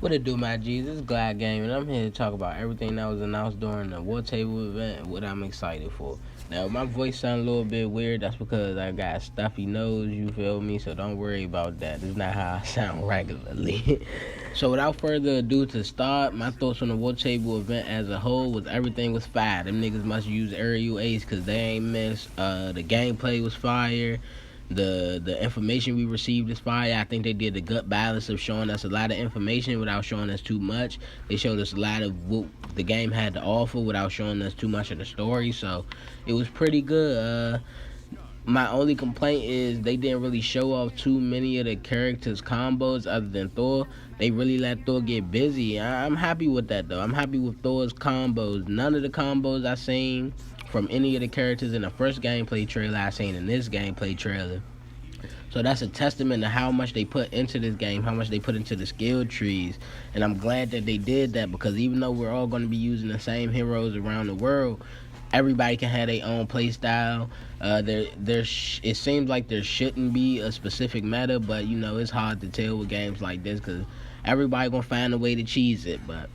What it do, my G's? It's Glad Game, and I'm here to talk about everything that was announced during the War Table event and what I'm excited for. Now, my voice sounds a little bit weird. That's because I got stuffy nose, you feel me? So don't worry about that. It's not how I sound regularly. So without further ado to start, my thoughts on the War Table event as a whole was everything was fire. Them niggas must use aerial ace because they ain't miss. The gameplay was fire. The information we received is fire. I think they did a good balance of showing us a lot of information without showing us too much. They showed us a lot of what the game had to offer without showing us too much of the story. So it was pretty good. My only complaint is they didn't really show off too many of the characters' combos other than Thor. They really let Thor get busy. I'm happy with that though. I'm happy with Thor's combos. None of the combos I seen from any of the characters in the first gameplay trailer I seen in this gameplay trailer. So that's a testament to how much they put into this game, how much they put into the skill trees. And I'm glad that they did that because even though we're all going to be using the same heroes around the world, everybody can have their own play style. It seems like there shouldn't be a specific meta, but you know it's hard to tell with games like this because everybody gonna find a way to cheese it. But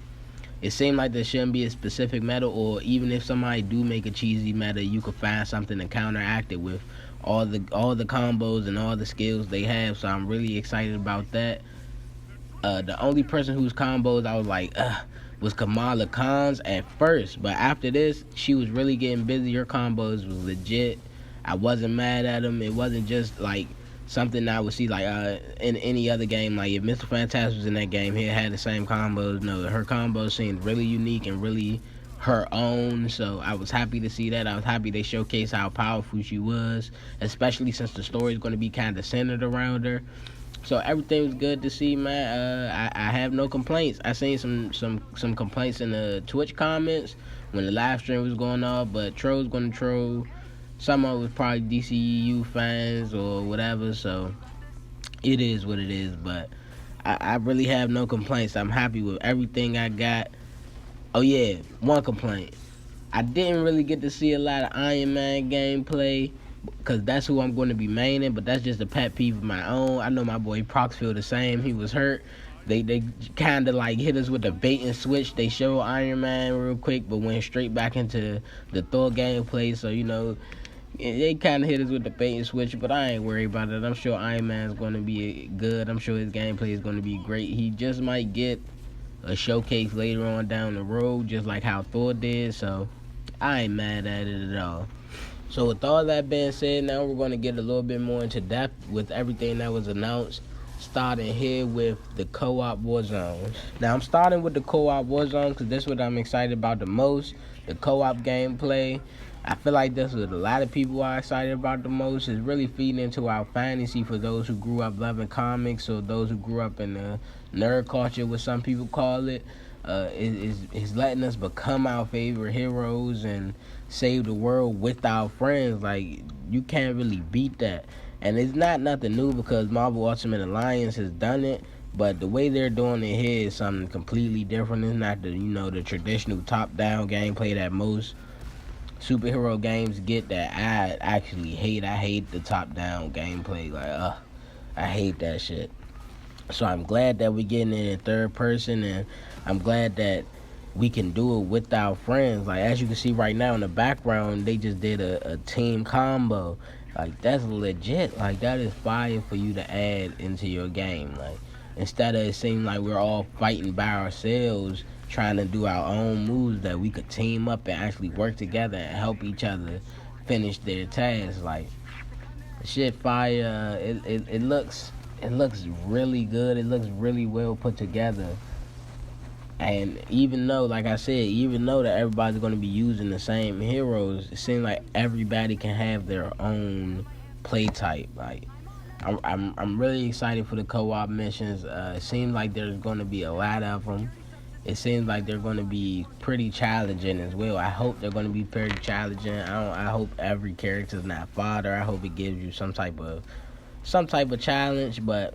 it seemed like there shouldn't be a specific meta, or even if somebody do make a cheesy meta, you could find something to counteract it with all the combos and all the skills they have. So I'm really excited about that. The only person whose combos I was like, was Kamala Khan's at first, but after this, she was really getting busy. Her combos was legit. I wasn't mad at them. It wasn't just like something I would see like in any other game. Like if Mr. Fantastic was in that game, he had the same combos. No, her combos seemed really unique and really her own. So I was happy to see that. I was happy they showcased how powerful she was, especially since the story is going to be kind of centered around her. So everything was good to see, man. I have no complaints. I seen some complaints in the Twitch comments when the live stream was going on, but trolls gonna troll. Some of it was probably DCU fans or whatever. So it is what it is. But I really have no complaints. I'm happy with everything I got. Oh yeah, one complaint. I didn't really get to see a lot of Iron Man gameplay because that's who I'm going to be maining, but that's just a pet peeve of my own. I know my boy Prox feel the same. He was hurt. They kind of like hit us with the bait and switch. They show Iron Man real quick, but went straight back into the Thor gameplay. So, you know, they kind of hit us with the bait and switch, but I ain't worried about it. I'm sure Iron Man's going to be good. I'm sure his gameplay is going to be great. He just might get a showcase later on down the road, just like how Thor did. So I ain't mad at it at all. So with all that being said, now we're going to get a little bit more into depth with everything that was announced. Starting here with the co-op Warzone. Now I'm starting with the co-op Warzone because this is what I'm excited about the most. The co-op gameplay. I feel like this is what a lot of people are excited about the most. It's really feeding into our fantasy for those who grew up loving comics or those who grew up in the nerd culture, what some people call it. Is letting us become our favorite heroes and save the world with our friends. Like, you can't really beat that. And it's not nothing new because Marvel Ultimate Alliance has done it, but the way they're doing it here is something completely different. It's not the traditional top-down gameplay that most superhero games get that I actually hate. I hate the top-down gameplay. Like, I hate that shit. So I'm glad that we're getting it in third person, and I'm glad that we can do it with our friends. Like, as you can see right now in the background, they just did a team combo. Like, that's legit. Like, that is fire for you to add into your game. Like, instead of it seeming like we're all fighting by ourselves, trying to do our own moves, that we could team up and actually work together and help each other finish their tasks. Like, shit fire. It looks really good. It looks really well put together. And even though, like I said, even though that everybody's going to be using the same heroes, it seems like everybody can have their own play type. Like, I'm really excited for the co-op missions. It seems like there's going to be a lot of them. It seems like they're going to be pretty challenging as well. I hope they're going to be pretty challenging. I hope every character's not fodder. I hope it gives you some type of challenge. But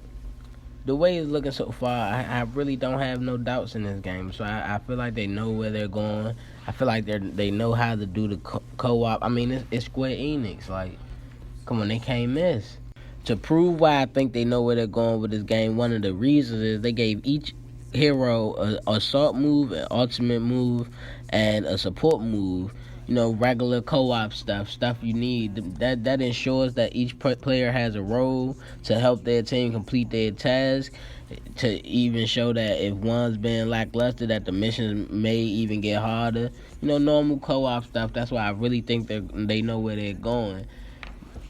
the way it's looking so far, I really don't have no doubts in this game. So I feel like they know where they're going. I feel like they know how to do the co-op. I mean, it's Square Enix. Like, come on, they can't miss. To prove why I think they know where they're going with this game, one of the reasons is they gave each hero a assault move, an ultimate move, and a support move. Regular co-op stuff you need. That ensures that each player has a role to help their team complete their task. To even show that if one's been lackluster, that the missions may even get harder. Normal co-op stuff. That's why I really think they know where they're going.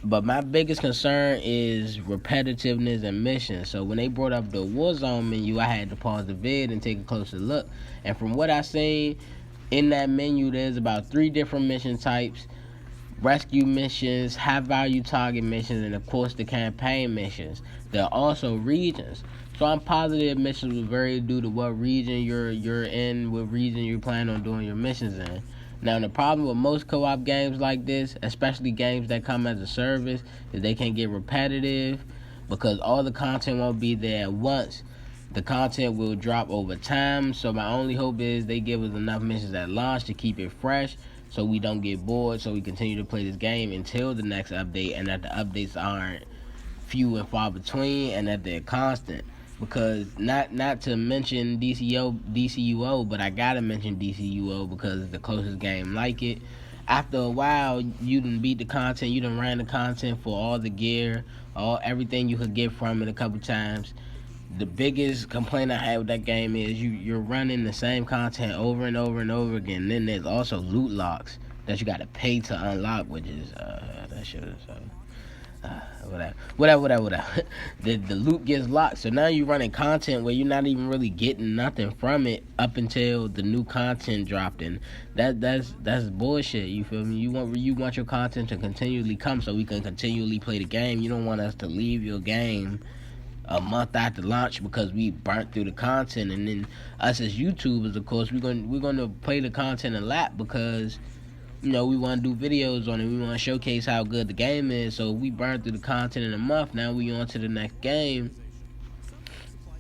But my biggest concern is repetitiveness and missions. So when they brought up the Warzone menu, I had to pause the vid and take a closer look. And from what I seen in that menu, there's about 3 different mission types: rescue missions, high value target missions, and of course the campaign missions. There are also regions. So I'm positive missions will vary due to what region you're in, what region you plan on doing your missions in. Now the problem with most co-op games like this, especially games that come as a service, is they can get repetitive because all the content won't be there at once. The content will drop over time. So my only hope is they give us enough missions at launch to keep it fresh, so we don't get bored, so we continue to play this game until the next update, and that the updates aren't few and far between, and that they're constant. Because not to mention DCUO, but I gotta mention DCUO because it's the closest game like it. After a while, you done beat the content, you done ran the content for all the gear, all everything you could get from it a couple times. The biggest complaint I have with that game is you're running the same content over and over and over again. And then there's also loot locks that you got to pay to unlock, which is that shit is whatever. The loot gets locked, so now you're running content where you're not even really getting nothing from it up until the new content dropped in. That's bullshit. You feel me? You want your content to continually come so we can continually play the game. You don't want us to leave your game a month after launch because we burnt through the content, and then us as YouTubers, of course, we're gonna play the content a lot because we want to do videos on it. We want to showcase how good the game is. So if we burn through the content in a month, now we on to the next game.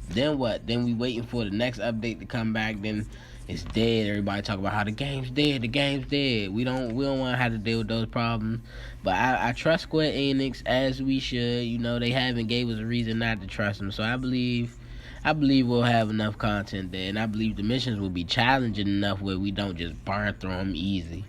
Then what? Then we waiting for the next update to come back. Then it's dead. Everybody talk about how the game's dead. The game's dead. We don't want to have to deal with those problems. But I trust Square Enix as we should. They haven't gave us a reason not to trust them. So I believe we'll have enough content there, and I believe the missions will be challenging enough where we don't just burn through them easy.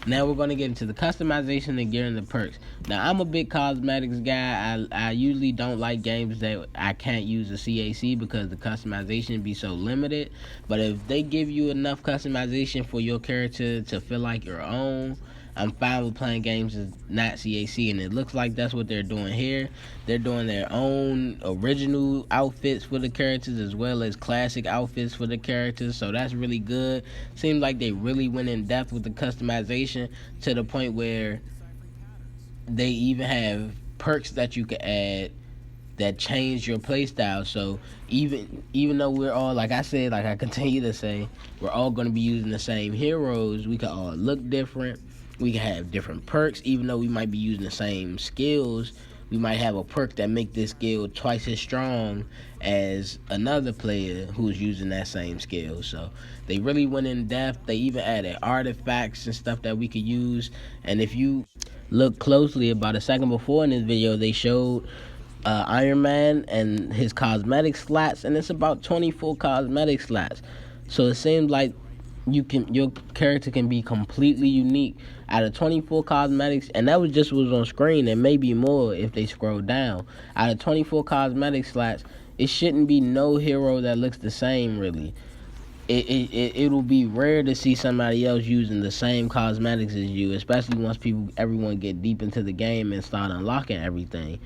Now we're going to get into the customization and gear and the perks. Now I'm a big cosmetics guy. I usually don't like games that I can't use a CAC because the customization be so limited. But if they give you enough customization for your character to feel like your own, I'm fine with playing games that's not CAC, and it looks like that's what they're doing here. They're doing their own original outfits for the characters as well as classic outfits for the characters, so that's really good. Seems like they really went in depth with the customization to the point where they even have perks that you can add that change your playstyle. So even though we're all, like I said, like I continue to say, we're all going to be using the same heroes, we can all look different. We can have different perks, even though we might be using the same skills. We might have a perk that make this skill twice as strong as another player who's using that same skill. So they really went in depth. They even added artifacts and stuff that we could use. And if you look closely, about a second before in this video, they showed Iron Man and his cosmetic slots, and it's about 24 cosmetic slots. So it seems like your character can be completely unique out of 24 cosmetics, and that was just what was on screen. There may be more if they scroll down. Out of 24 cosmetic slots, it shouldn't be no hero that looks the same, really. It'll be rare to see somebody else using the same cosmetics as you, especially once everyone get deep into the game and start unlocking everything.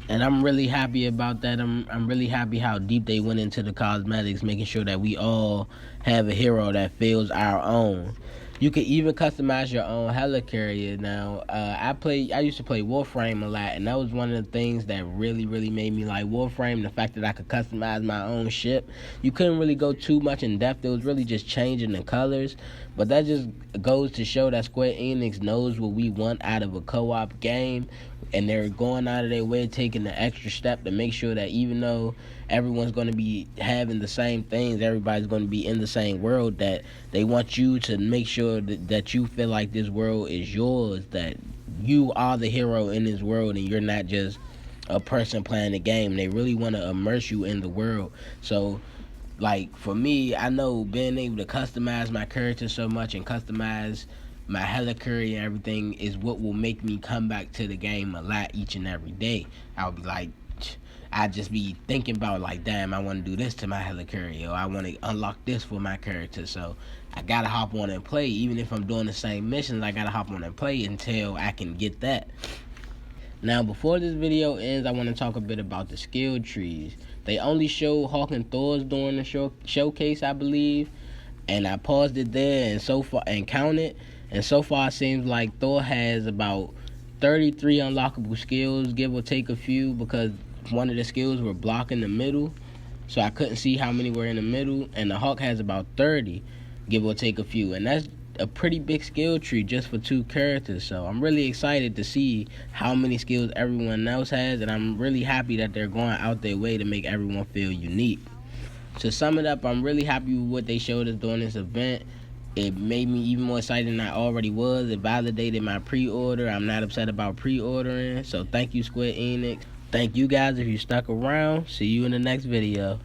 And I'm really happy about that. I'm really happy how deep they went into the cosmetics, making sure that we all have a hero that feels our own. You can even customize your own helicarrier. Now, I used to play Warframe a lot, and that was one of the things that really, really made me like Warframe. The fact that I could customize my own ship. You couldn't really go too much in depth. It was really just changing the colors. But that just goes to show that Square Enix knows what we want out of a co-op game, and they're going out of their way, taking the extra step to make sure that even though everyone's going to be having the same things, everybody's going to be in the same world, that they want you to make sure that you feel like this world is yours, that you are the hero in this world and you're not just a person playing the game. They really want to immerse you in the world. So like for me, I know being able to customize my character so much and customize my helicarrier and everything is what will make me come back to the game a lot each and every day. I'll be like, I just be thinking about like, damn, I want to do this to my helicarrier, or I want to unlock this for my character. So I gotta hop on and play, even if I'm doing the same missions. I gotta hop on and play until I can get that. Now, before this video ends, I want to talk a bit about the skill trees. They only show Hawk and Thor's during the showcase, I believe, and I paused it there and so far and counted, and so far it seems like Thor has about 33 unlockable skills, give or take a few, because one of the skills were blocking the middle, so I couldn't see how many were in the middle, and the Hawk has about 30, give or take a few, and that's a pretty big skill tree just for 2 characters. So I'm really excited to see how many skills everyone else has, and I'm really happy that they're going out their way to make everyone feel unique. To sum it up, I'm really happy with what they showed us during this event. It made me even more excited than I already was. It validated my pre-order. I'm not upset about pre-ordering. So thank you, Square Enix. Thank you guys if you stuck around. See you in the next video.